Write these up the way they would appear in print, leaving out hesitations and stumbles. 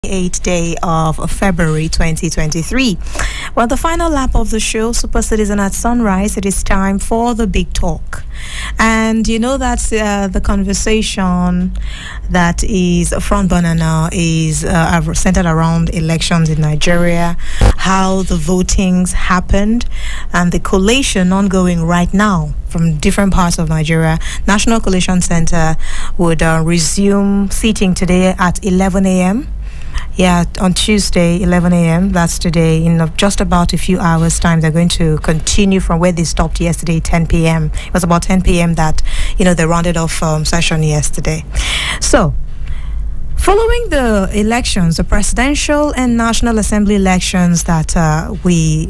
8th day of February 2023. Well, the final lap of the show, Super Citizen at Sunrise, it is time for the big talk. And you know that's the conversation that is front burner now is centered around elections in Nigeria, how the votings happened, and the collation ongoing right now from different parts of Nigeria. National Collation Center would resume seating today at 11 a.m. Yeah, on Tuesday, 11 a.m. That's today. In just about a few hours' time, they're going to continue from where they stopped yesterday, 10 p.m. It was about 10 p.m. that, they rounded off session yesterday. So, following the elections, the presidential and National Assembly elections that we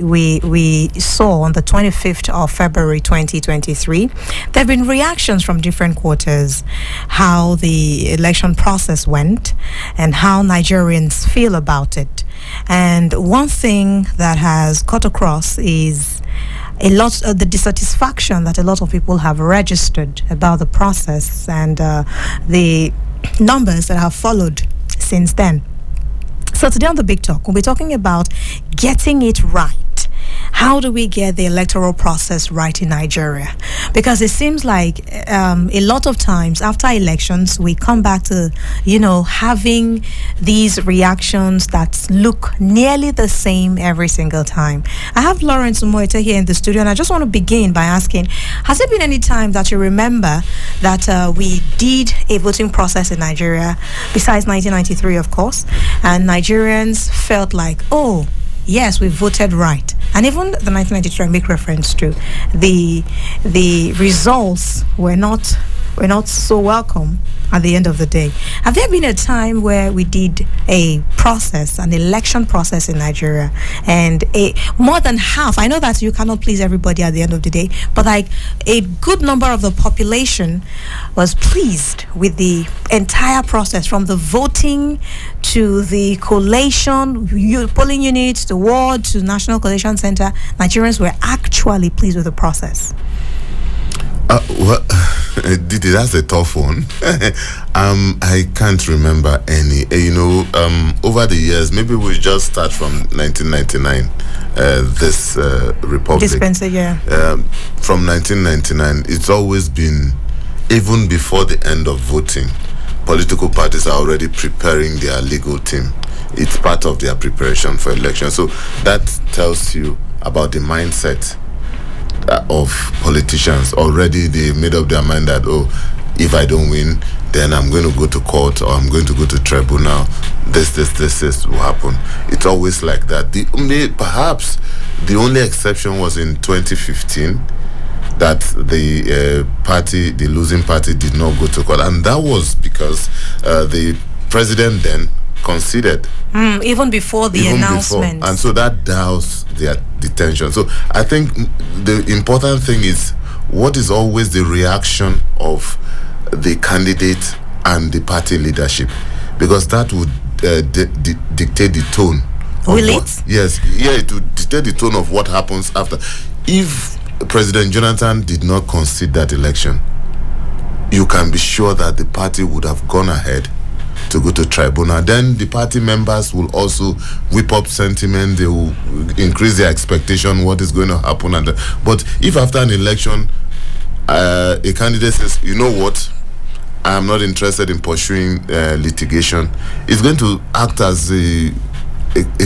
saw on the 25th of February 2023, there have been reactions from different quarters, how the election process went and how Nigerians feel about it. And one thing that has cut across is the dissatisfaction that a lot of people have registered about the process and the numbers that have followed since then. So today on the Big Talk, we'll be talking about getting it right. How do we get the electoral process right in Nigeria? Because it seems like a lot of times after elections, we come back to, having these reactions that look nearly the same every single time. I have Lawrence Umoite here in the studio, and I just want to begin by asking, has there been any time that you remember that we did a voting process in Nigeria, besides 1993, of course, and Nigerians felt like, oh, yes, we voted right? And even the 1993 I make reference to, the results were not so welcome at the end of the day. Have there been a time where we did an election process in Nigeria, and more than half, I know that you cannot please everybody at the end of the day, but like a good number of the population was pleased with the entire process, from the voting to the collation, polling units, the ward, to National Collation Center? Nigerians were actually pleased with the process. Well, Didi, that's a tough one. I can't remember any. Over the years, maybe we just start from 1999. This republic. Dispenser, yeah. From 1999, it's always been, even before the end of voting, political parties are already preparing their legal team. It's part of their preparation for election. So that tells you about the mindset of politicians. Already they made up their mind that, if I don't win, then I'm going to go to court, or I'm going to go to tribunal. This will happen. It's always like that. Perhaps the only exception was in 2015, that the losing party did not go to court, and that was because the president then conceded even before the announcement, and so that doused their detention. So I think the important thing is, what is always the reaction of the candidate and the party leadership, because that would dictate the tone. Will it? Yes, it would dictate the tone of what happens after. If President Jonathan did not concede that election, you can be sure that the party would have gone ahead to go to tribunal. Then the party members will also whip up sentiment. They will increase their expectation what is going to happen. But if after an election a candidate says, you know what, I am not interested in pursuing litigation, it's going to act as a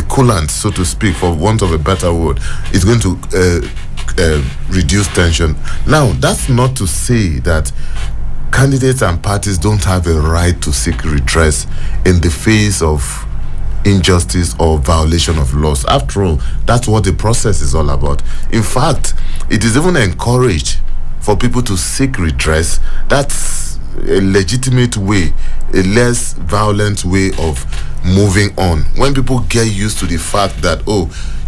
coolant, so to speak, for want of a better word. It's going to reduce tension. Now, that's not to say that candidates and parties don't have a right to seek redress in the face of injustice or violation of laws. After all, that's what the process is all about. In fact, it is even encouraged for people to seek redress. That's a legitimate way, a less violent way of moving on. When people get used to the fact that,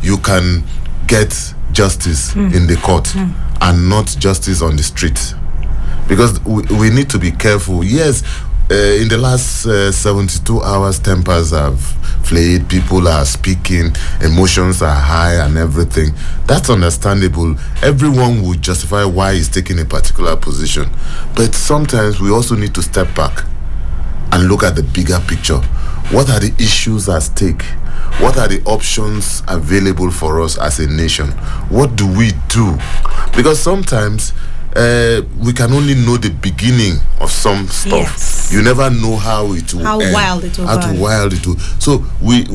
you can get justice in the court and not justice on the street. Because we need to be careful. Yes, in the last 72 hours, tempers have flared, people are speaking, emotions are high and everything. That's understandable. Everyone would justify why he's taking a particular position. But sometimes we also need to step back and look at the bigger picture. What are the issues at stake? What are the options available for us as a nation? What do we do? Because sometimes we can only know the beginning of some stuff. Yes. You never know how it will end, wild it will how burn. wild it will. So we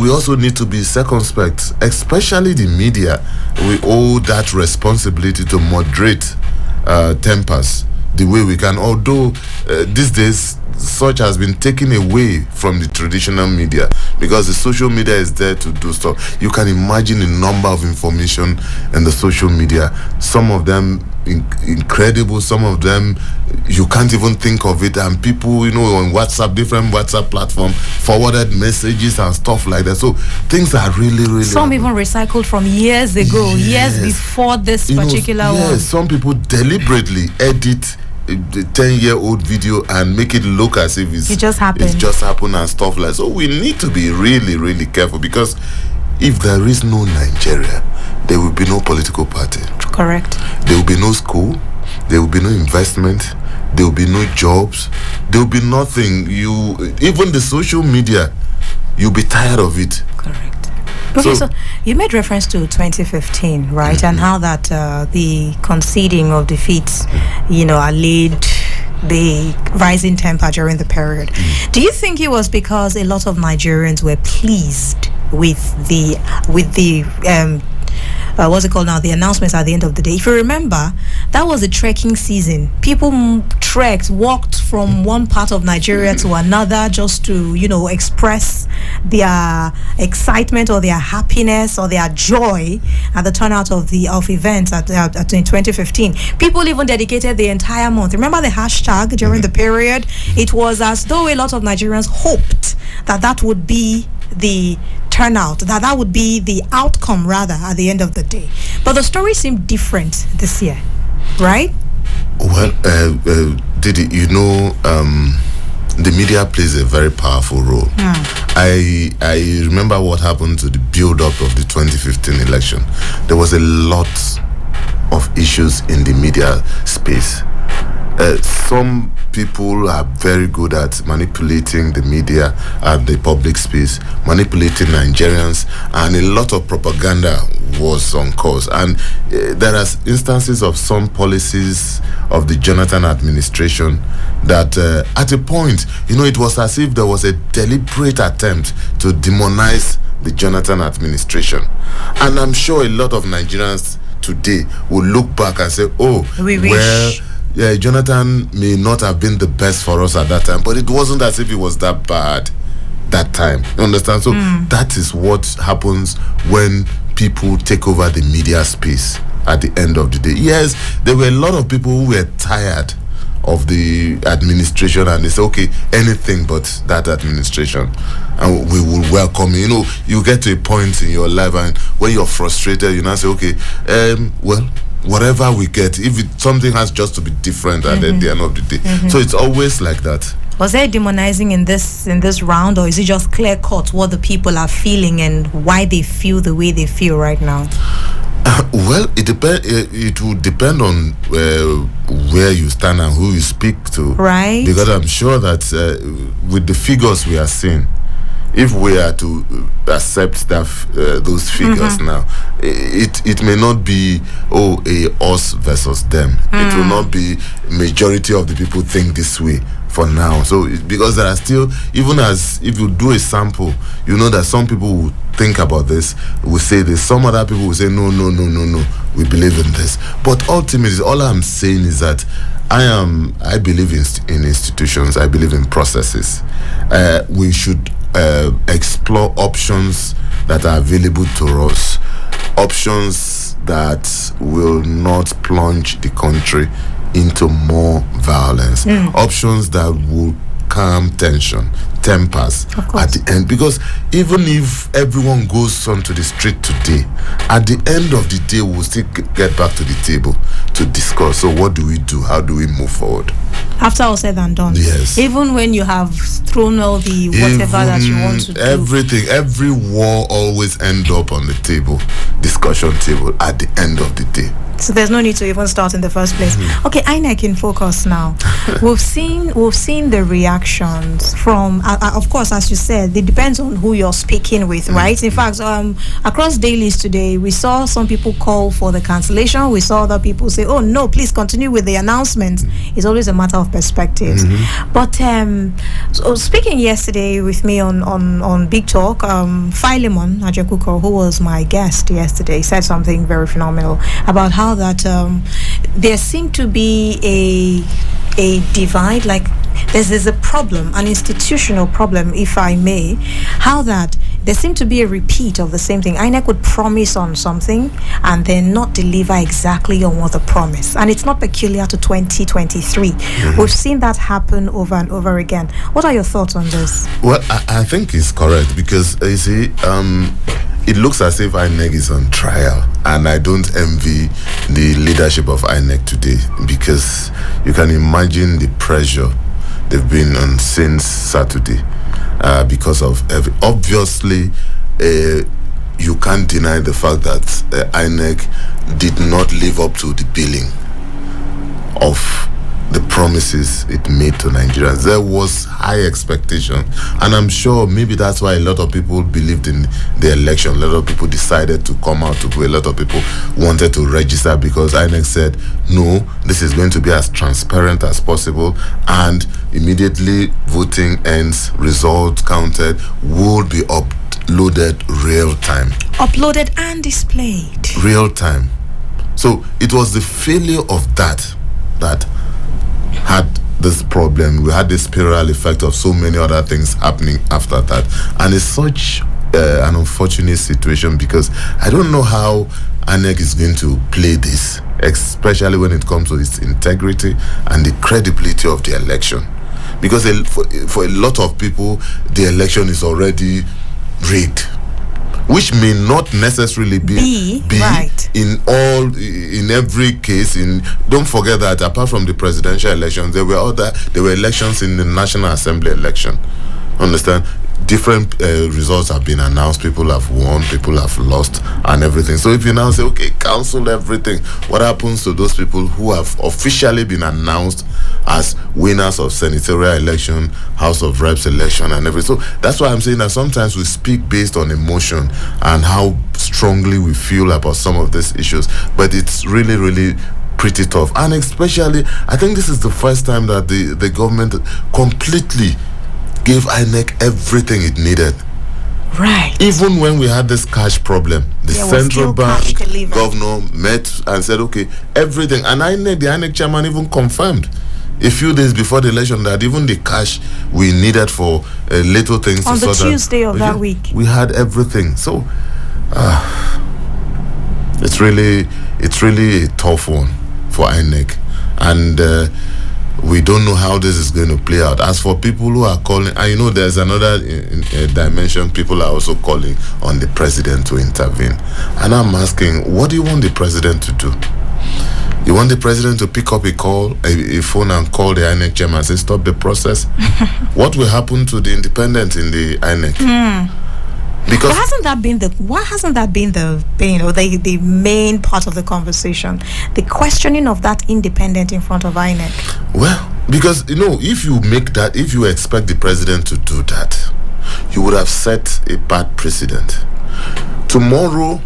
also need to be circumspect, especially the media. We owe that responsibility to moderate tempers the way we can. Although these days such has been taken away from the traditional media, because the social media is there to do stuff. You can imagine the number of information in the social media. Some of them incredible, some of them you can't even think of it, and people, on WhatsApp, different WhatsApp platform, forwarded messages and stuff like that. So things are really some even recycled from years ago, years before this particular one. Yes, some people deliberately edit the 10-year-old video and make it look as if it just happened. It just happened and stuff like that. So we need to be really careful, because if there is no Nigeria, there will be no political party. Correct. There will be no school. There will be no investment. There will be no jobs. There will be nothing. Even the social media, you'll be tired of it. Correct. Okay, so you made reference to 2015, right? And how that the conceding of defeats, allayed the rising temper during the period. Do you think it was because a lot of Nigerians were pleased with the what's it called now, the announcements at the end of the day? If you remember, that was a trekking season. People trekked, walked from one part of Nigeria to another just to, express their excitement or their happiness or their joy at the turnout of events in 2015. People even dedicated the entire month. Remember the hashtag during the period? It was as though a lot of Nigerians hoped that would be the turnout, that would be the outcome rather at the end of the day. But the story seemed different this year, right? Well, Didi, the media plays a very powerful role. I remember what happened to the build-up of the 2015 election. There was a lot of issues in the media space. Some people are very good at manipulating the media and the public space, manipulating Nigerians, and a lot of propaganda was on course. And there are instances of some policies of the Jonathan administration that at a point, it was as if there was a deliberate attempt to demonize the Jonathan administration. And I'm sure a lot of Nigerians today will look back and say, yeah, Jonathan may not have been the best for us at that time, but it wasn't as if it was that bad that time. You understand? So that is what happens when people take over the media space at the end of the day. Yes, there were a lot of people who were tired of the administration, and they say, okay, anything but that administration, and we will welcome you. You get to a point in your life, and when you're frustrated, you now say, okay, whatever we get, if something has just to be different at the end of the day. So it's always like that. Was there demonizing in this round, or is it just clear cut what the people are feeling and why they feel the way they feel right now? Well, it will depend on where you stand and who you speak to, right? Because I'm sure that with the figures we are seeing, if we are to accept that those figures now, it may not be a us versus them. It will not be majority of the people think this way for now. So because there are still, even as if you do a sample, that some people will think about this, will say this, some other people will say no, we believe in this. But ultimately, all I'm saying is that I believe in institutions. I believe in processes. We should explore options that are available to us, options that will not plunge the country into more violence, options that will calm tempers at the end. Because even if everyone goes onto the street today, at the end of the day, we'll still get back to the table to discuss. So what do we do? How do we move forward? After all said and done. Yes. Even when you have thrown all the whatever that you want to do. Every war always end up on the table, discussion table at the end of the day. So there's no need to even start in the first place. Okay, INEC in focus now. We've seen the reactions from, of course, as you said, it depends on who you're speaking with, right? In fact, across dailies today, we saw some people call for the cancellation. We saw other people say, "Oh no, please continue with the announcement." It's always a matter of perspectives. But so speaking yesterday with me on Big Talk, Philemon Ajekuko, who was my guest yesterday, said something very phenomenal about how that there seemed to be a divide, like there's a problem, an institutional problem, if I may, how that there seemed to be a repeat of the same thing. INEC would promise on something and then not deliver exactly on what the promise. And it's not peculiar to 2023. We've seen that happen over and over again. What are your thoughts on this? Well, I think it's correct because, you see, it looks as if INEC is on trial, and I don't envy the leadership of INEC today because you can imagine the pressure they've been on since Saturday because of obviously you can't deny the fact that INEC did not live up to the billing of the promises it made to Nigerians. There was high expectation, and I'm sure maybe that's why a lot of people believed in the election. A lot of people decided to come out to vote. A lot of people wanted to register because INEC said, no, this is going to be as transparent as possible, and immediately voting ends, results counted, will be uploaded real time. Uploaded and displayed. Real time. So it was the failure of that had this problem. We had this spiral effect of so many other things happening after that, and it's such an unfortunate situation because I don't know how INEC is going to play this, especially when it comes to its integrity and the credibility of the election, because for a lot of people the election is already rigged, which may not necessarily be right in every case. Don't forget that apart from the presidential elections, there were elections in the National Assembly election. Understand? Different results have been announced. People have won, people have lost, and everything. So if you now say, okay, cancel everything, what happens to those people who have officially been announced as winners of senatorial election, House of Reps election, and everything? So that's why I'm saying that sometimes we speak based on emotion and how strongly we feel about some of these issues, but it's really, really pretty tough. And especially, I think this is the first time that the government completely gave INEC everything it needed. Right. Even when we had this cash problem, the central bank governor met and said, okay, everything. And the INEC chairman even confirmed a few days before the election that even the cash we needed for little things on the Tuesday of that week, we had everything. So it's really a tough one for INEC, and we don't know how this is going to play out. As for people who are calling, and there's another dimension, people are also calling on the president to intervene. And I'm asking, what do you want the president to do? You want the president to pick up a phone and call the INEC chairman and say, stop the process? What will happen to the independent in the INEC? Because why hasn't that been the main part of the conversation, the questioning of that independent in front of INEC? Well, because if you expect the president to do that, you would have set a bad precedent. Tomorrow,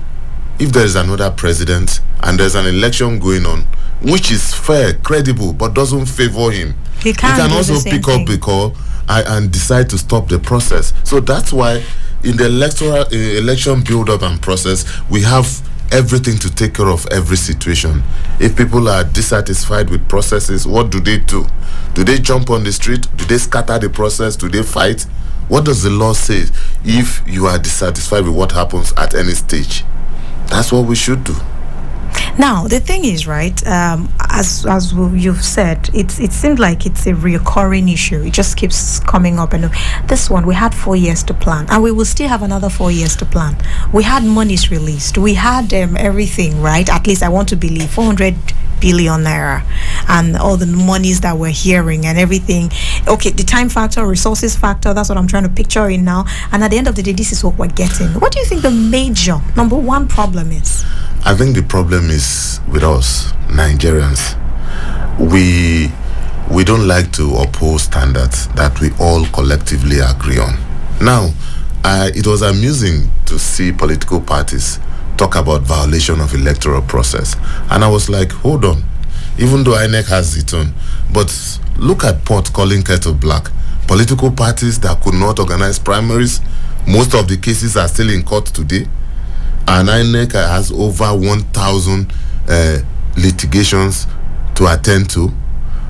if there is another president and there's an election going on, which is fair, credible, but doesn't favor him, he can also pick up the call and decide to stop the process. So that's why in the election build-up and process, we have everything to take care of every situation. If people are dissatisfied with processes, what do? Do they jump on the street? Do they scatter the process? Do they fight? What does the law say if you are dissatisfied with what happens at any stage? That's what we should do. Now, the thing is, right, as you've said, it seems like it's a recurring issue. It just keeps coming up. And this one, we had 4 years to plan, and we will still have another 4 years to plan. We had monies released. We had everything, right? At least I want to believe 400 billion naira, and all the monies that we're hearing and everything. Okay, the time factor, resources factor, that's what I'm trying to picture in now. And at the end of the day, this is what we're getting. What do you think the major, number one problem is? I think the problem is with us, Nigerians. We don't like to oppose standards that we all collectively agree on. Now, it was amusing to see political parties talk about violation of electoral process. And I was like, hold on. Even though INEC has its own, but look at pot calling kettle black. Political parties that could not organize primaries, most of the cases are still in court today. And INEC has over 1,000 litigations to attend to.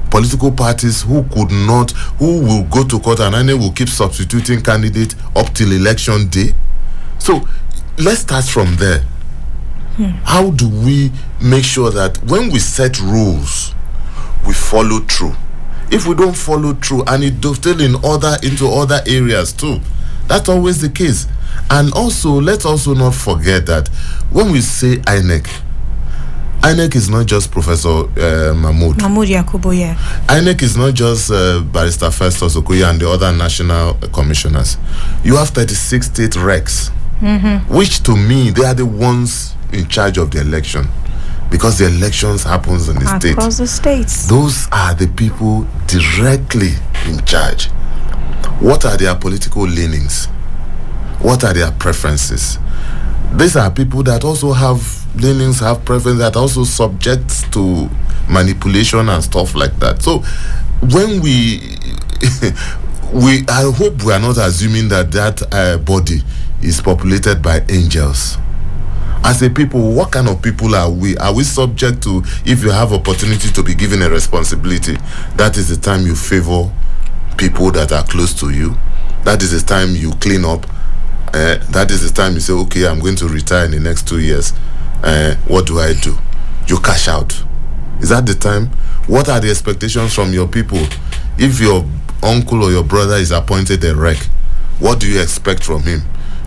Political parties who will go to court, and INEC will keep substituting candidates up till election day. So let's start from there. How do we make sure that when we set rules, we follow through? If we don't follow through, and it dovetails into other areas too, that's always the case. And also, let's also not forget that when we say INEC is not just Professor Mahmoud Yakubu, yeah. INEC is not just Barrister Festus Okoye and the other national commissioners. You have 36 state recs, which to me, they are the ones in charge of the election, because the elections happens in the state. Across the states. Those are the people directly in charge. What are their political leanings? What are their preferences? These are people that also have leanings, have preferences, that also subject to manipulation and stuff like that. So when I hope we are not assuming that body is populated by angels. As a people, what kind of people are we? Are we subject to, if you have opportunity to be given a responsibility, that is the time you favor people that are close to you? That is the time you clean up? That is the time you say, okay, I'm going to retire in the next 2 years. What do I do? You cash out. Is that the time? What are the expectations from your people? If your uncle or your brother is appointed a rec, what do you expect from him?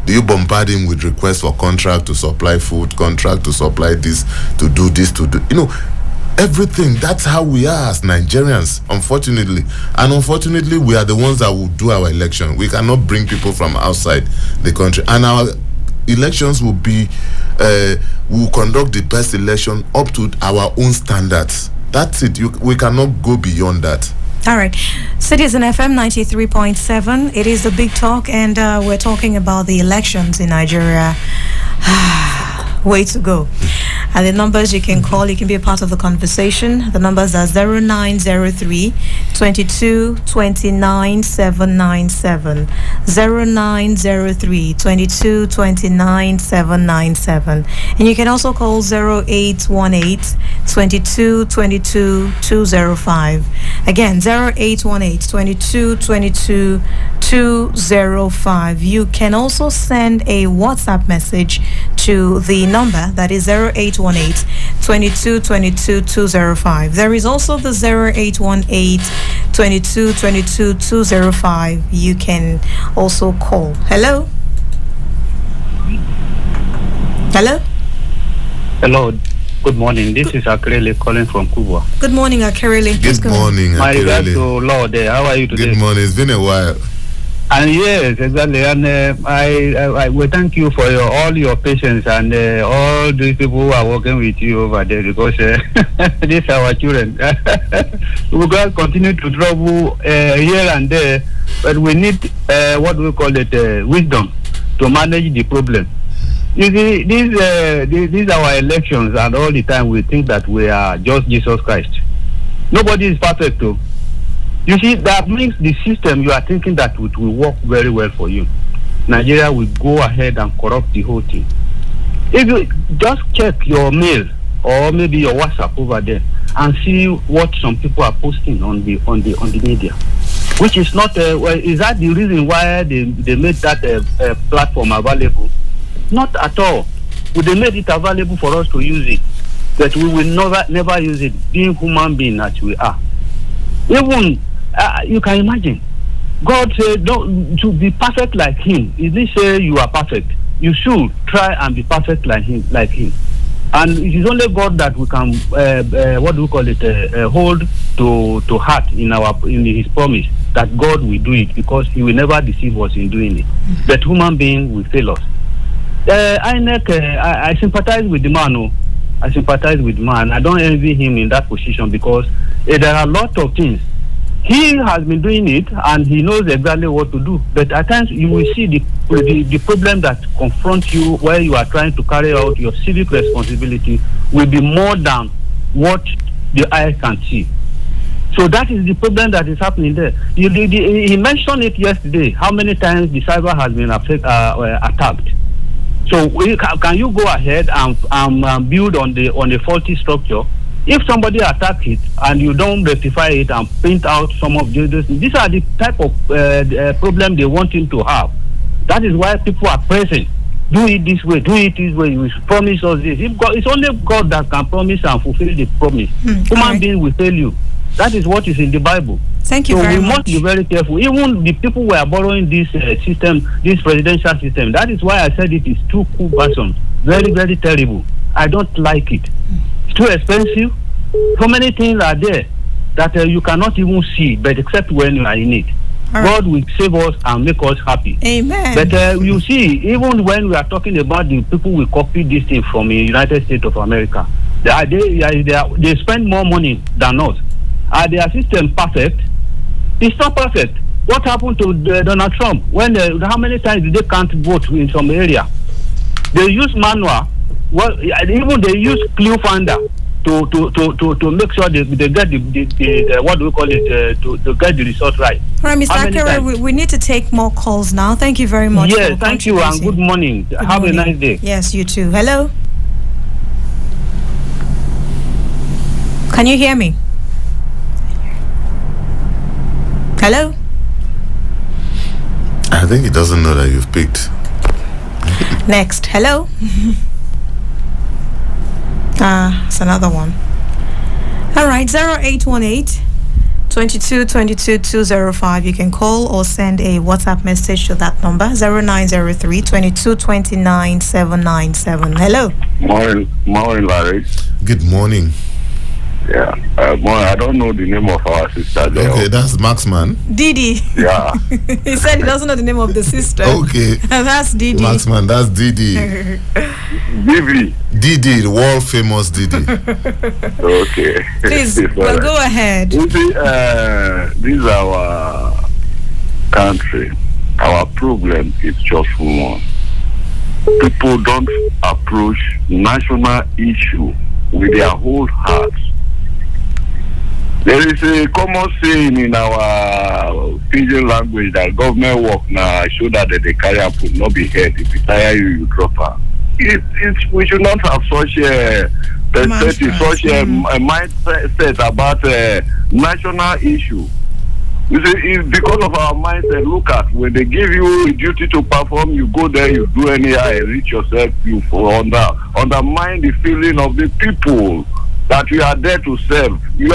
Do you bombard him with requests for contract to supply food, contract to supply this, to do this, to do, everything? That's how we are as Nigerians, unfortunately. And unfortunately, we are the ones that will do our election. We cannot bring people from outside the country. And our elections will be, we will conduct the best election up to our own standards. That's it. We cannot go beyond that. All right. Citizen FM 93.7. It is the big talk, and we're talking about the elections in Nigeria. Way to go. And the numbers you can call, you can be a part of the conversation. The numbers are 0903 22 29 797, 0903 22 29 797. And you can also call 0818 22 22 205. Again, 0818 22 22 205. You can also send a WhatsApp message to the number that is 0818 22 22 205. There is also the 0818 22 22 205. You can also call. Hello? Hello? Hello. Good morning. This is Akerele calling from Cuba. Good morning, Akerele. Good morning, Akerele. My regards to Lord. How are you today? Good morning. It's been a while. And yes, exactly. And I will thank you for all your patience and all these people who are working with you over there, because these are our children. We will continue to trouble here and there, but we need what we call it wisdom to manage the problem. You see, these are our elections, and all the time we think that we are just Jesus Christ. Nobody is perfect, though. You see, that means the system, you are thinking that it will work very well for you. Nigeria will go ahead and corrupt the whole thing. If you just check your mail or maybe your WhatsApp over there and see what some people are posting on the media, which is not is that the reason why they made that platform available? Not at all. But they made it available for us to use it, but we will never use it, being human beings as we are. Even you can imagine, God said, "Don't to be perfect like Him." He didn't say you are perfect. You should try and be perfect like Him. And it is only God that we can, what do we call it, hold to heart in His promise that God will do it, because He will never deceive us in doing it. But human being will fail us. I sympathize with the man. Oh. I sympathize with the man. I don't envy him in that position, because there are a lot of things. He has been doing it and he knows exactly what to do. But at times you will see the problem that confronts you where you are trying to carry out your civic responsibility will be more than what the eye can see. So that is the problem that is happening there. He mentioned it yesterday, how many times the cyber has been attacked. So can you go ahead and build on a faulty structure? If somebody attacks it and you don't rectify it and print out some of these are the type of problem they want him to have. That is why people are pressing. Do it this way, do it this way. You promise us this. It's only God that can promise and fulfill the promise. Human being will fail you. That is what is in the Bible. Thank you very much. So we must be very careful. Even the people who are borrowing this system, this presidential system, that is why I said it is too cool version. Very, very terrible. I don't like it. It's too expensive. So many things are there that you cannot even see, but except when you are in it. Right. God will save us and make us happy. Amen. But you see, even when we are talking about the people who copy this thing from the United States of America, they spend more money than us. Are their system perfect? It's not perfect. What happened to Donald Trump? How many times did they can't vote in some area? They use manual. Well, even they use clue finder to make sure they get the what do we call it to get the result right. Right, Mr. Akere, we need to take more calls now. Thank you very much. Yes, thank you and good morning. Have a nice day. Yes, you too. Hello. Can you hear me? Hello? I think he doesn't know that you've picked. Next. Hello? It's another one. All right, 0818 22 22 205. You can call or send a WhatsApp message to that number, 0903 22 29 797. Hello? Morning, Larry. Good morning. Yeah, I don't know the name of our sister there. Okay, that's Maxman. Didi. Yeah. He said he doesn't know the name of the sister. Okay. That's Didi. Maxman, that's Didi. Didi, the world famous Didi. Okay. Please, go ahead. You see, this is our country. Our problem is just one. People don't approach national issue with their whole hearts. There is a common saying in our pidgin language that government work now show that they carry up will not be heard. If you tire you drop her. We should not have such a perspective, such a mindset about national issue. You see, it's because of our mindset. Look at when they give you a duty to perform, you go there, you do anyhow, and reach yourself, you undermine the feeling of the people that we are there to serve. We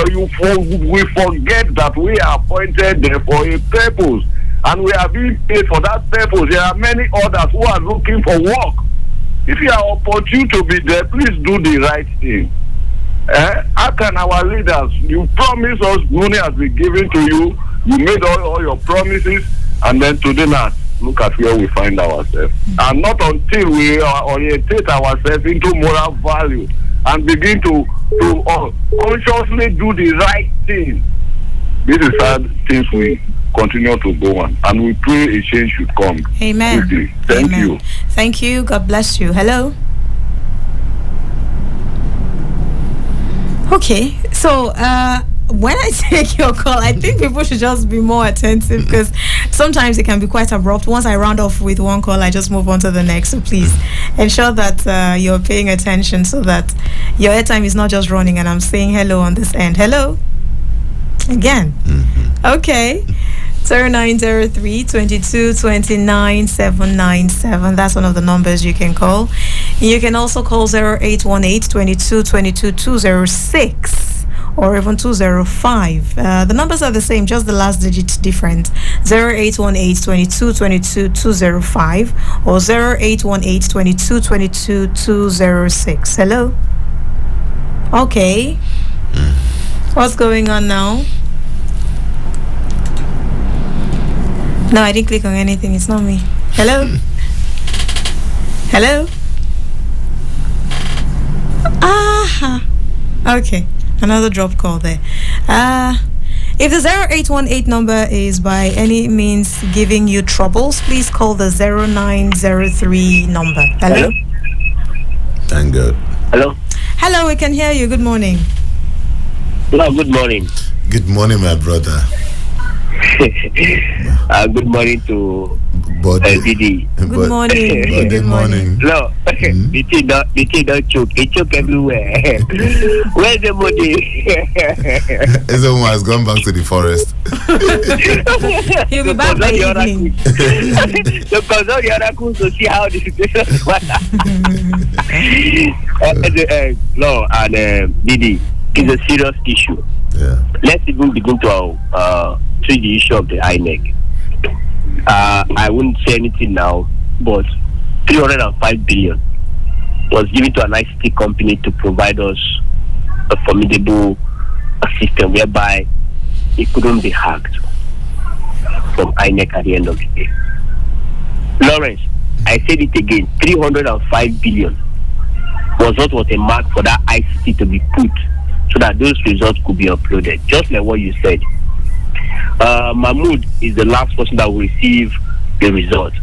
forget that we are appointed there for a purpose, and we are being paid for that purpose. There are many others who are looking for work. If you are opportune to be there, please do the right thing. How can our leaders, you promise us money has been given to you, you made all your promises, and then today now, look at where we find ourselves. And not until we orientate ourselves into moral value and begin to consciously do the right thing. This is how things will continue to go on, and we pray a change should come. Amen. Quickly. Thank you. Thank you. God bless you. Hello. Okay, so when I take your call, I think people should just be more attentive, because sometimes it can be quite abrupt. Once I round off with one call, I just move on to the next. So please ensure that you're paying attention so that your airtime is not just running and I'm saying hello on this end. Hello? Again. Okay. 0903 22 29 797. That's one of the numbers you can call. You can also call 0818 22 22 206. or even 205. The numbers are the same, just the last digit different. 0818 22 22 205 or 0818 22 22 206. Hello? Okay. What's going on now? No, I didn't click on anything. It's not me. Hello? Hello? Aha. Okay. Another drop call there. If the 0818 number is by any means giving you troubles, please call the 0903 number. Hello? Thank God. Hello? Hello, we can hear you. Good morning. No, good morning. Good morning, my brother. Good morning to Didi. Good morning. Good morning. No, the thing don't choke. It choke everywhere. Where's the money? Everyone has gone back to the forest. He'll be back by evening. So consult the oracles to see how the situation is. No, and Didi, it's a serious issue. Yeah. Let's even begin to treat the issue of the INEC. I wouldn't say anything now, but 305 billion was given to an ICT company to provide us a formidable system whereby it couldn't be hacked from INEC at the end of the day. Lawrence, I said it again, 305 billion was what was a mark for that ICT to be put so that those results could be uploaded, just like what you said. Mahmoud is the last person that will receive the result.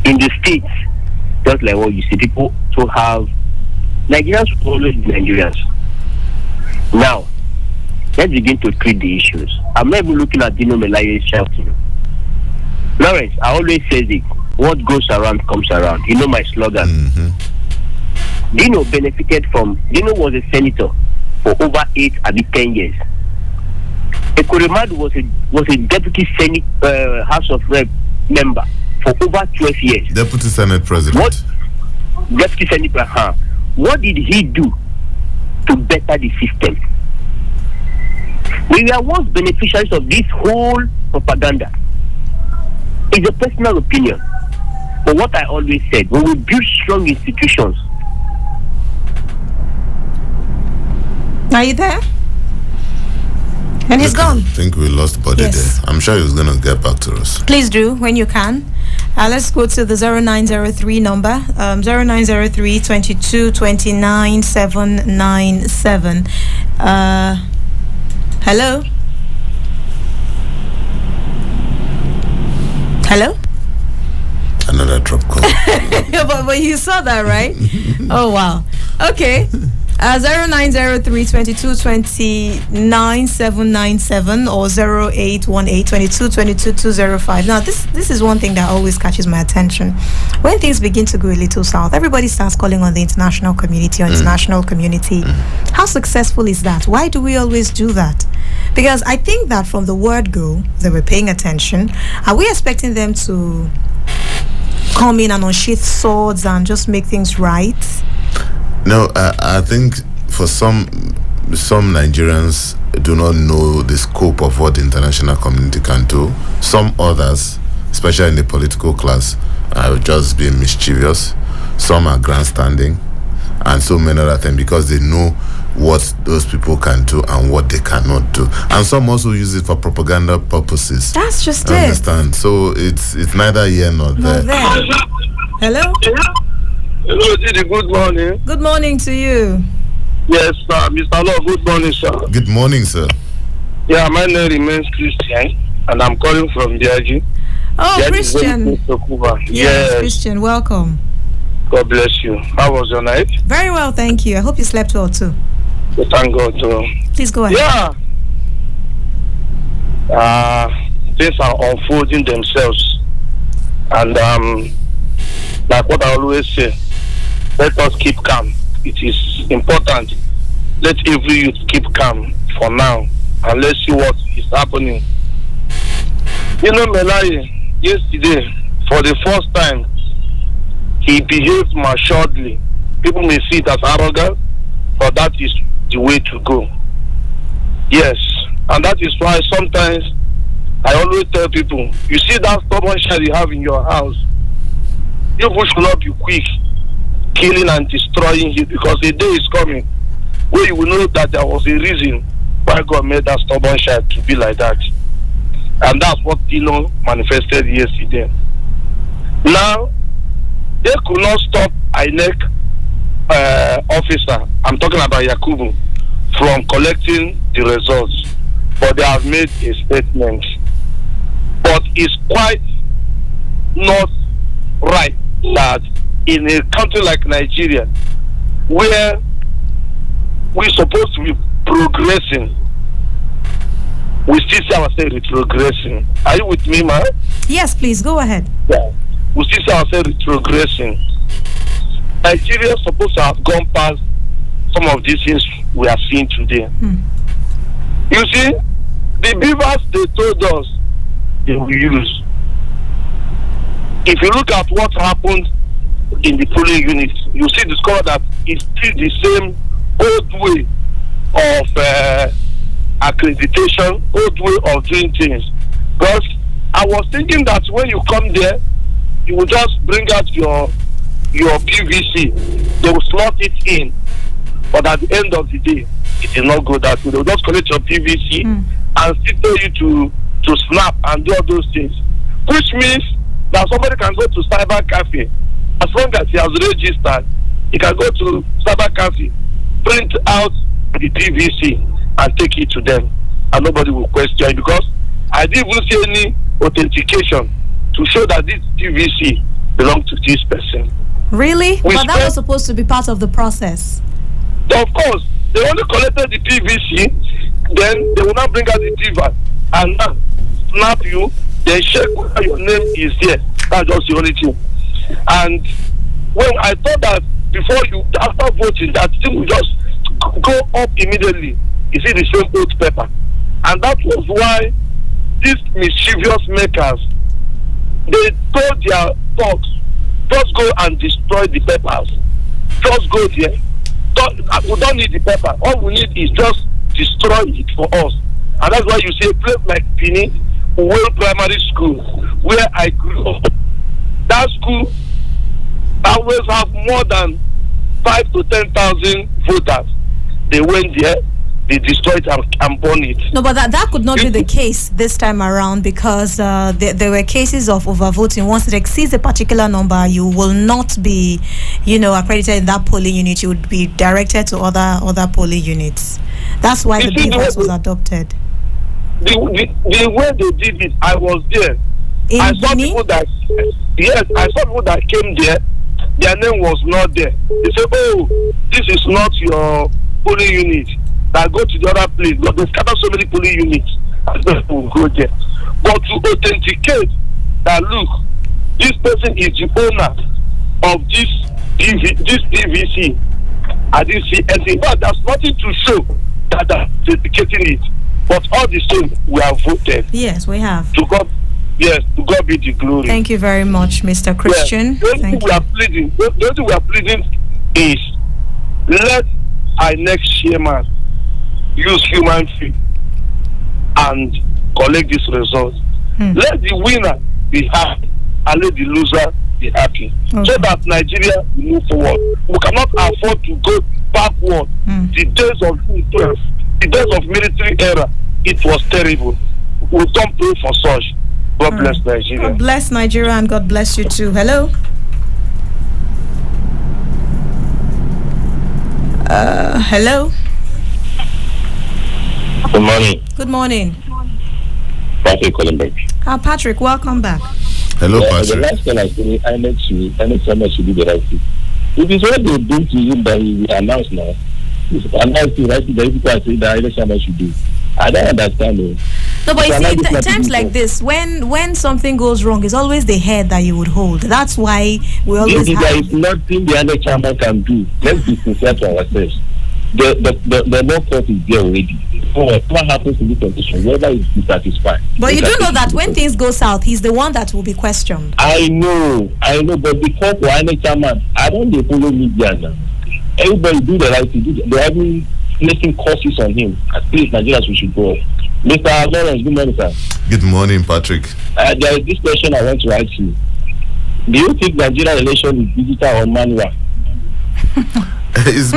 In the States, just like what you see, people to have Nigerians will always be Nigerians. Now, let's begin to treat the issues. I'm not even looking at Dino Melaye shouting. Lawrence, I always say it, what goes around comes around. You know my slogan. Dino benefited from, Dino was a senator for over 8 or 10 years. Ekorimadu was a deputy Senate House of Rep member for over 12 years. Deputy Senate President. Deputy Senate President. What did he do to better the system? We were once beneficiaries of this whole propaganda. It's a personal opinion. But what I always said, when we build strong institutions. Are you there? And he's gone. I think we lost Body there. I'm sure he's going to get back to us. Please do, when you can. Let's go to the 0903 number. 0903 22 29 797. Hello? Hello? Another drop call. but you saw that, right? Oh, wow. Okay. 0903 22 29 797 or 0818 22 22 205. Now, this is one thing that always catches my attention. When things begin to go a little south, everybody starts calling on the international community, How successful is that? Why do we always do that? Because I think that from the word go, they were paying attention. Are we expecting them to come in and unsheath swords and just make things right? No, I think for some Nigerians do not know the scope of what the international community can do. Some others, especially in the political class, are just being mischievous. Some are grandstanding, and so many other things because they know what those people can do and what they cannot do. And some also use it for propaganda purposes. That's just it. Understand? So it's neither here nor there. Hello? Hello, Didi, good morning. Good morning to you. Yes, sir. Mr. Law, good morning, sir. Good morning, sir. Yeah, my name remains Christian, and I'm calling from DRG. Oh, Christian. Yes, Christian, welcome. God bless you. How was your night? Very well, thank you. I hope you slept well, too. Thank God, too. Please go ahead. Yeah. Things are unfolding themselves. And, like what I always say, let us keep calm. It is important. Let every youth keep calm for now, and let's see what is happening. You know, Melai, yesterday, for the first time, he behaved maturedly. People may see it as arrogant, but that is the way to go. Yes, and that is why sometimes I always tell people, you see that stubborn child you have in your house, you should not be quick killing and destroying it, because a day is coming where you will know that there was a reason why God made that stubborn child to be like that. And that's what Eno manifested yesterday. Now, they could not stop INEC officer, I'm talking about Yakubu, from collecting the results, but they have made a statement. But it's quite not right that in a country like Nigeria, where we're supposed to be progressing, we still see ourselves retrogressing. Are you with me, man? Yes, please, go ahead. Yeah. We still see ourselves retrogressing. Nigeria is supposed to have gone past some of these things we are seeing today. You see, the beavers they told us they will use. If you look at what happened in the polling unit, you see discover that it's still the same old way of accreditation, old way of doing things. Because I was thinking that when you come there, you will just bring out your PVC, they will slot it in, but at the end of the day, it will not go that way. They will just collect your PVC and still tell you to snap and do all those things, which means that somebody can go to cyber cafe. As long as he has registered, he can go to cyber cafe, print out the PVC and take it to them, and nobody will question it, because I didn't even see any authentication to show that this PVC belongs to this person. Really? But that was supposed to be part of the process. Of course, they only collected the PVC, then they will not bring out the diva and now snap you, then check whether your name is here. That's just the only thing. And when I thought that before you, after voting, that thing will just go up immediately. You see the same old paper. And that was why these mischievous makers, they told their thugs, just go and destroy the papers. Just go there. We don't need the paper. All we need is just destroy it for us. And that's why you see a place like Pini, World Primary School, where I grew up. That school always have more than 5 to 10,000 voters. They went there, they destroyed and burned it. No, but that could not be the case this time around, because there were cases of overvoting. Once it exceeds a particular number, you will not be, accredited in that polling unit. You would be directed to other polling units. That's why the beavers was adopted. The way they did it, I was there. I saw people that came there. Their name was not there. They said, "Oh, this is not your polling unit." That go to the other place, but they scatter so many polling units, and people will go there. But to authenticate that, look, this person is the owner of this PVC, I didn't see anything. But there's nothing to show that they're authenticating it. But all the same, we have voted. Yes, we have. To God be the glory. Thank you very much, Mr. Christian. Yes. The only thing we are pleading is let our next chairman use human faith and collect this result. Let the winner be happy and let the loser be happy. Okay. So that Nigeria will move forward. We cannot afford to go backward. The days of the days of military era, it was terrible. We don't pray for such. God bless Nigeria. God bless Nigeria, and God bless you too. Hello. Hello. Good morning. Good morning. Patrick calling back. Patrick, welcome back. Hello, Patrick. The last time I said, I need to do the right thing. If it's what they do to you that we announce now, it's announced the right thing that people are saying that election should do. I don't understand it. No, but you see, times like this, when something goes wrong, it's always the head that you would hold. That's why we always there is nothing the other chamber can do. Let's be sincere to ourselves. The law court is there already. So what happens in this condition, whether it's dissatisfied. But you do know that when things go south, he's the one that will be questioned. I know, but because for any chairman, I don't follow media now. Everybody do the right thing. They haven't placing curses on him. At least Nigerians, we should go. Mr. Lawrence, good morning, sir. Good morning, Patrick. There is this question I want to ask you. Do you think Nigerian election is digital or manual? It's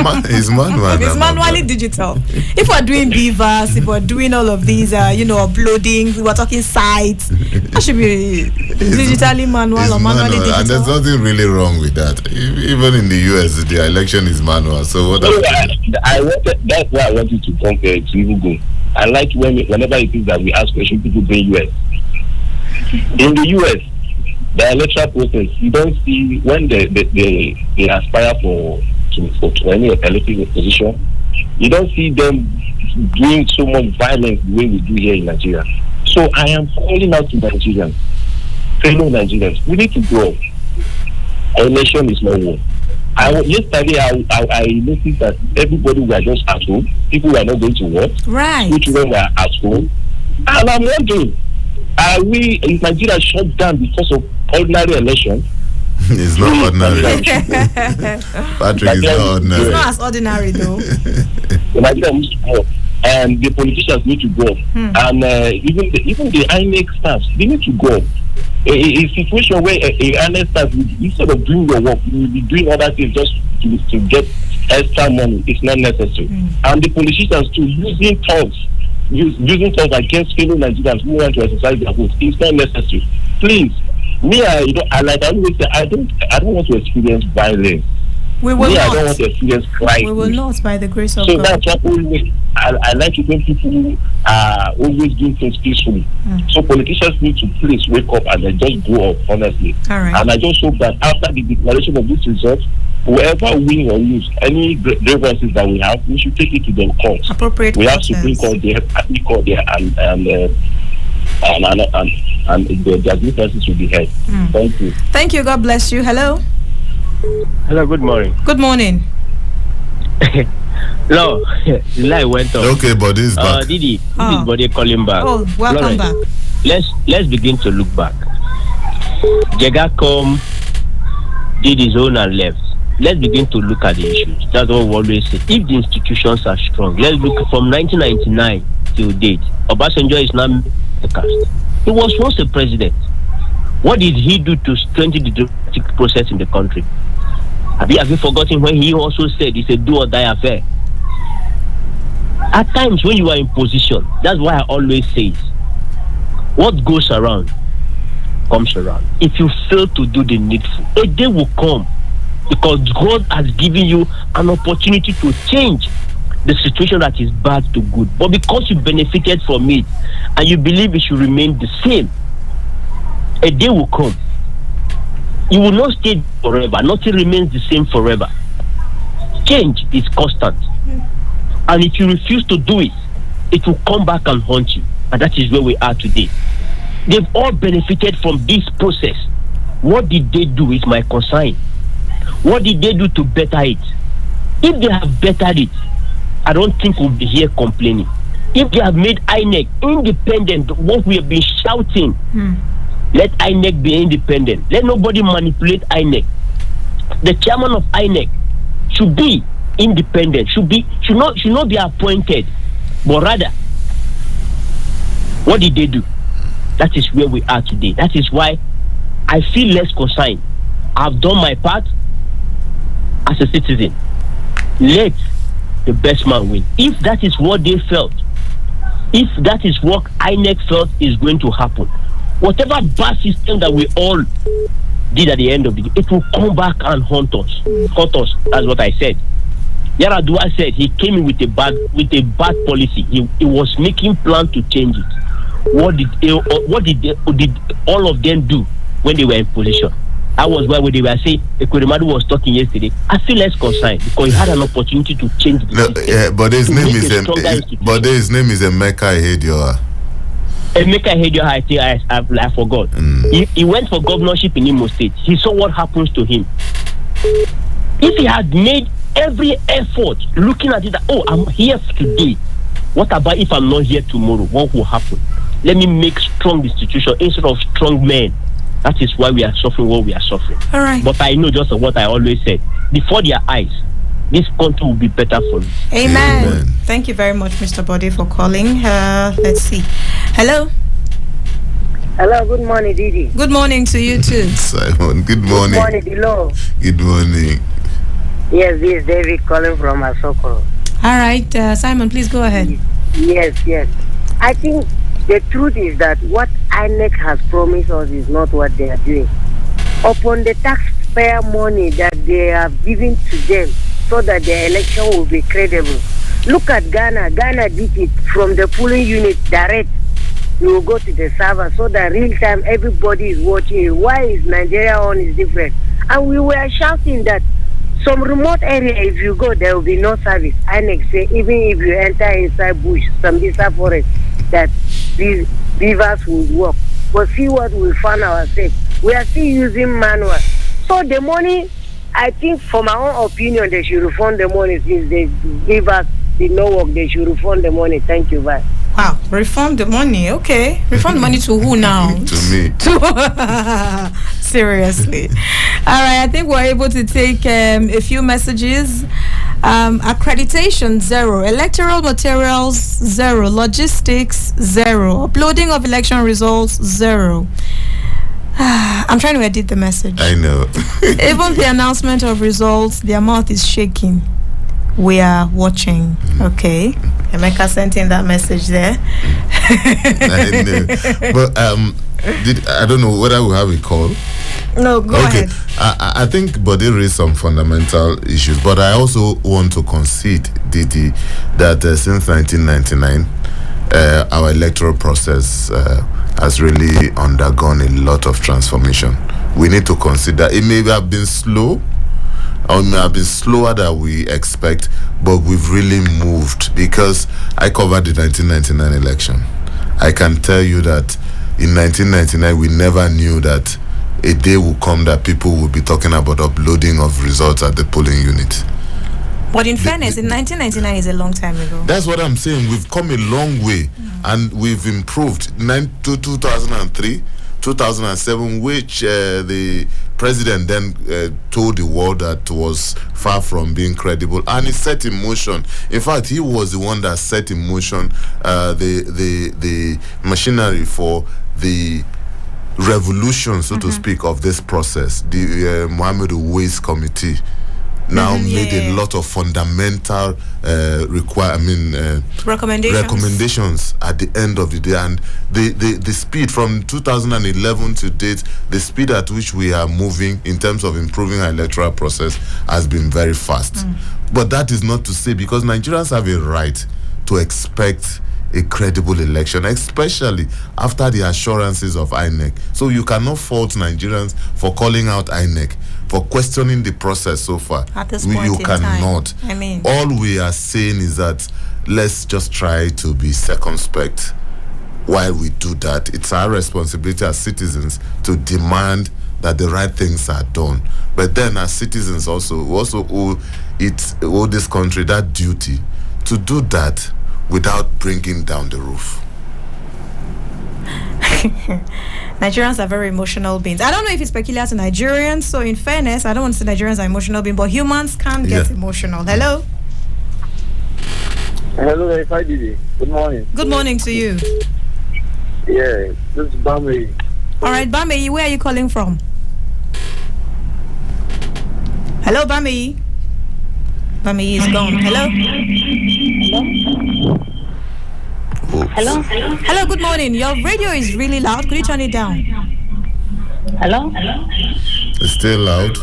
manual. It's manually digital. If we're doing beavers, if we're doing all of these, uploading, we're talking sites, that should be digitally manual or manually digital. And there's nothing really wrong with that. Even in the US, the election is manual. So what? That's why I wanted to come to even go. I like whenever it is that we ask questions, people go US. In the US, the electoral process, you don't see when they aspire for any elected position, you don't see them doing so much violence the way we do here in Nigeria. So I am calling out to Nigerians, fellow Nigerians, we need to grow. Our nation is not war. Yesterday, I noticed that everybody were just at home. People were not going to work. Right. Children were at home. And I'm wondering, is Nigeria shut down because of ordinary election? It's not ordinary. Patrick, it's not ordinary. It's not as ordinary though. Nigeria needs to go. And the politicians need to go. And even the INEC staff, they need to go. A situation where a INEC staff, instead of doing your work, you will be doing other things just to get extra money. It's not necessary. And the politicians too, using talks against fellow Nigerians who want to exercise their votes. It's not necessary. Please, me, I always say, I don't want to experience violence. We will not. I don't want to experience crime. We will not, by the grace of God. So God. that's why I like it when people are always doing things peacefully. So politicians need to please wake up and then just grow up, honestly. All right. And I just hope that after the declaration of this result, whoever win or lose any grievances that we have, we should take it to the courts. Appropriate. We have Supreme Court there, High Court there, and the grievances will be heard. Thank you. Thank you. God bless you. Hello. Hello, good morning. Good morning. No, the line went off. Okay, Body is back. Didi, this is Body calling back. Oh, welcome back. Let's begin to look back. Jega come, did his own and left. Let's begin to look at the issues. That's what we always say. If the institutions are strong, let's look from 1999 till date. Obasanjo is now the cast. He was once a president. What did he do to strengthen the democratic process in the country? Have you forgotten when he also said it's a do or die affair? At times when you are in position, that's why I always say, what goes around comes around. If you fail to do the needful, a day will come because God has given you an opportunity to change the situation that is bad to good. But because you benefited from it and you believe it should remain the same, a day will come. You will not stay forever. Nothing remains the same forever. Change is constant. And if you refuse to do it, it will come back and haunt you. And that is where we are today. They've all benefited from this process. What did they do is my concern. What did they do to better it? If they have bettered it, I don't think we'll be here complaining. If they have made INEC independent, what we have been shouting, let INEC be independent. Let nobody manipulate INEC. The chairman of INEC should be independent. Should not be appointed, but rather, what did they do? That is where we are today. That is why I feel less concerned. I've done my part as a citizen. Let the best man win. If that is what they felt, if that is what INEC felt is going to happen, whatever bad system that we all did at the end of the day, it will come back and haunt us. That's what I said. Yaradua said he came in with a bad policy. He was making plans to change it. What did all of them do when they were in position? That was why when they were saying Ekweremadu was talking yesterday. I feel less concerned because he had an opportunity to change the system. But his name is Emeka Ihedioha. Emeka Ihedioha, I think I forgot. He went for governorship in Imo State. He saw what happens to him. If he had made every effort looking at it, I'm here today. What about if I'm not here tomorrow? What will happen? Let me make strong institution instead of strong men. That is why we are suffering what we are suffering. All right. But I know just what I always said. Before their eyes, this country will be better for you. Amen. Amen. Thank you very much, Mr. Bode, for calling. Let's see. Hello. Hello, good morning, Didi. Good morning to you too. Simon, good morning. Good morning, Dilo. Good morning. Yes, this is David calling from Asokoro. All right, Simon, please go ahead. Yes. I think the truth is that what INEC has promised us is not what they are doing. Upon the taxpayer money that they have given to them so that the election will be credible. Look at Ghana. Ghana did it from the polling unit direct. You will go to the server so that real time everybody is watching it. Why is Nigeria on is different? And we were shouting that some remote area, if you go, there will be no service. INEC say even if you enter inside bush, Sambisa forest, that these beavers will work. But see what we found ourselves. We are still using manual. So the money, I think, for my own opinion, they should refund the money since the beavers did not work. They should refund the money. Thank you, bye. Wow, refund the money. Okay. Refund the money to who now? To me. Seriously. All right, I think we're able to take a few messages. Accreditation, 0. Electoral materials, 0. Logistics, 0. Uploading of election results, 0. I'm trying to edit the message. I know. Even the announcement of results, their mouth is shaking. We are watching. Okay. Emeka sent in that message there. I know. But I don't know whether we have a call. No, go ahead. I think Bode raised some fundamental issues, but I also want to concede, Didi, that since 1999, our electoral process has really undergone a lot of transformation. We need to consider it may have been slow, or it may have been slower than we expect, but we've really moved, because I covered the 1999 election. I can tell you that in 1999 we never knew that a day will come that people will be talking about uploading of results at the polling unit. But in fairness, in 1999 is a long time ago. That's what I'm saying. We've come a long way, and we've improved. 2003, 2007, which the president then told the world that was far from being credible, and he set in motion. In fact, he was the one that set in motion the machinery for the revolution, so to speak, of this process. The Mohammed Ways Committee now made a lot of fundamental recommendations at the end of the day, and the speed from 2011 to date, the speed at which we are moving in terms of improving our electoral process has been very fast. But that is not to say, because Nigerians have a right to expect a credible election, especially after the assurances of INEC. So you cannot fault Nigerians for calling out INEC, for questioning the process so far. At this point you in cannot. Time. I mean, all we are saying is that let's just try to be circumspect while we do that. It's our responsibility as citizens to demand that the right things are done. But then as citizens we also owe this country that duty to do that without bringing down the roof. Nigerians are very emotional beings. I don't know if it's peculiar to Nigerians, so in fairness, I don't want to say Nigerians are emotional beings, but humans can get emotional. Hello? Hello, hi Didi. Good morning. Good morning to you. Yeah, this is Bami. All right, Bami, where are you calling from? Hello, Bami. Bami is gone. Hello? Hello? Hello, good morning. Your radio is really loud. Could you turn it down? Hello? It's still loud.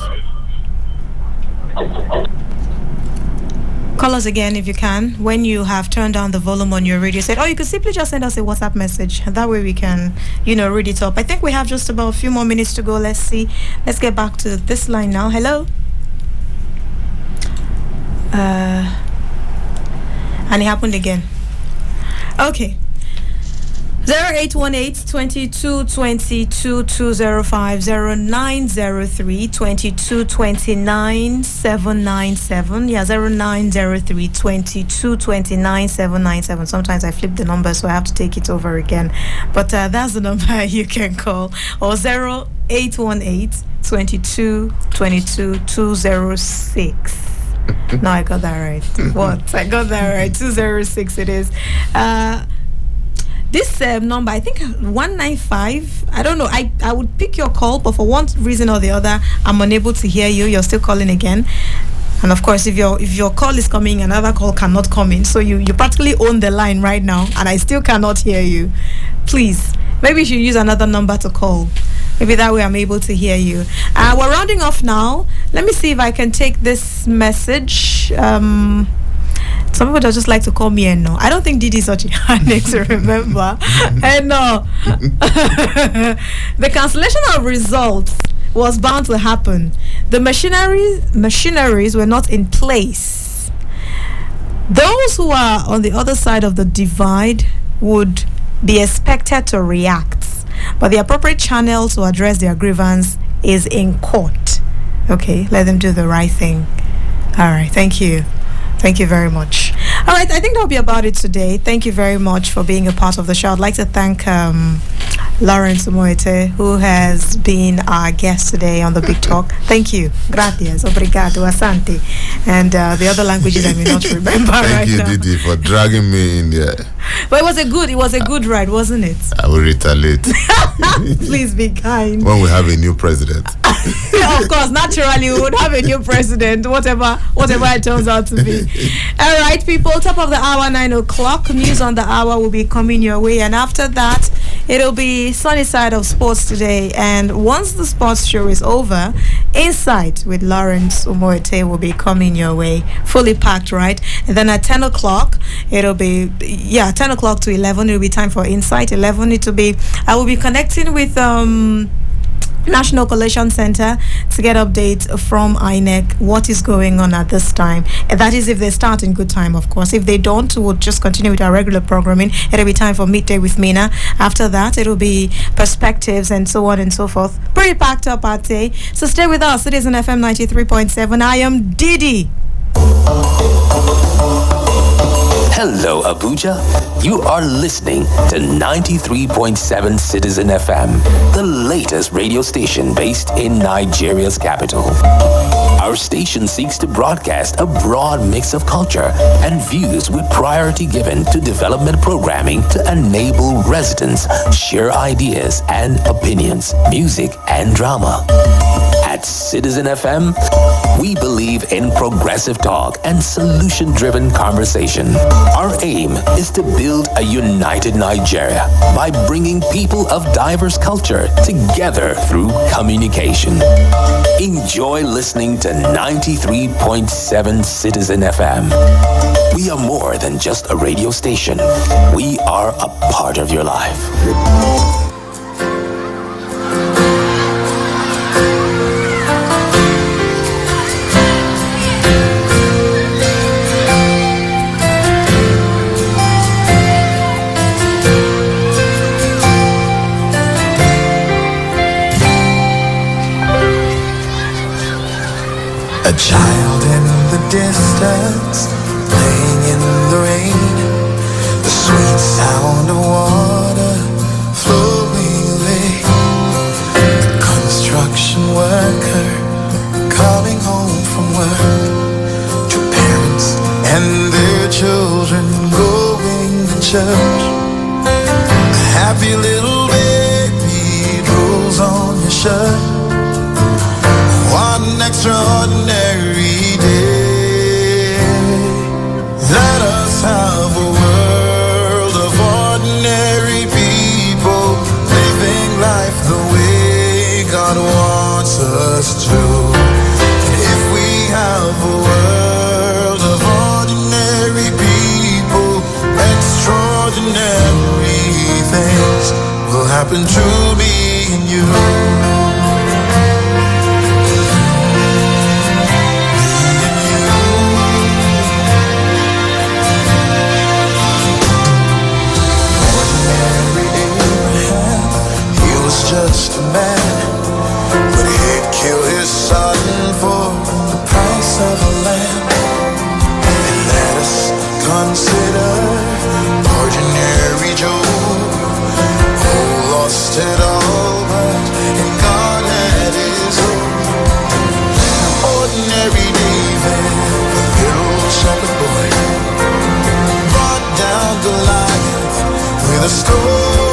Call us again if you can when you have turned down the volume on your radio set, or you could simply just send us a WhatsApp message. That way we can, read it up. I think we have just about a few more minutes to go. Let's see. Let's get back to this line now. Hello? And it happened again. Okay. 0818-22-22-205-0903-22-29-797. Yeah, 0903-22-29-797. Sometimes I flip the number, so I have to take it over again. But that's the number you can call. Or 0818-22-22-206. No, I got that right. What? I got that right. 206 it is. This number, I think 195. I don't know. I would pick your call, but for one reason or the other, I'm unable to hear you. You're still calling again. And of course, if your call is coming, another call cannot come in. So you practically own the line right now, and I still cannot hear you. Please, maybe you should use another number to call. Maybe that way I'm able to hear you. We're rounding off now. Let me see if I can take this message. Some people just like to call me Eno. I don't think Didi is such a hard name to remember. Eno. The cancellation of results was bound to happen. The machineries were not in place. Those who are on the other side of the divide would be expected to react, but the appropriate channel to address their grievance is in court. Okay, let them do the right thing. All right, thank you. Thank you very much. All right, I think that'll be about it today. Thank you very much for being a part of the show. I'd like to thank Lawrence Umoete, who has been our guest today on the Big Talk. Thank you. Gracias. Obrigado. Asante. And the other languages I may not remember right now. Thank you, Didi, for dragging me in there. But it was a good ride, wasn't it? I will retaliate. Please be kind. When we have a new president. Of course, naturally, we would have a new president, whatever it turns out to be. All right, people, top of the hour, 9 o'clock. News on the hour will be coming your way. And after that, it'll be sunny side of sports today. And once the sports show is over, Insight with Lawrence Umoete will be coming your way. Fully packed, right? And then at 10 o'clock, it'll be, 10 o'clock to 11, it'll be time for Insight. 11, I will be connecting with National Collation Center to get updates from INEC, what is going on at this time. And that is if they start in good time, of course. If they don't, we'll just continue with our regular programming. It'll be time for Midday with Mina. After that, it'll be perspectives and so on and so forth. Pretty packed up, I'd say. So stay with us. It is an FM 93.7. I am Didi. Hello, Abuja. You are listening to 93.7 Citizen FM, the latest radio station based in Nigeria's capital. Our station seeks to broadcast a broad mix of culture and views with priority given to development programming to enable residents share ideas and opinions, music and drama. At Citizen FM, we believe in progressive talk and solution-driven conversation. Our aim is to build a united Nigeria by bringing people of diverse culture together through communication. Enjoy listening to 93.7 Citizen FM. We are more than just a radio station. We are a part of your life. A child in the distance, playing in the rain, the sweet sound of water flowing away. The construction worker coming home from work, two parents and their children going to church. A happy little baby drools on your shirt. What an extraordinary day. Let us have a world of ordinary people, living life the way God wants us to. And if we have a world of ordinary people, extraordinary things will happen to me and you. the story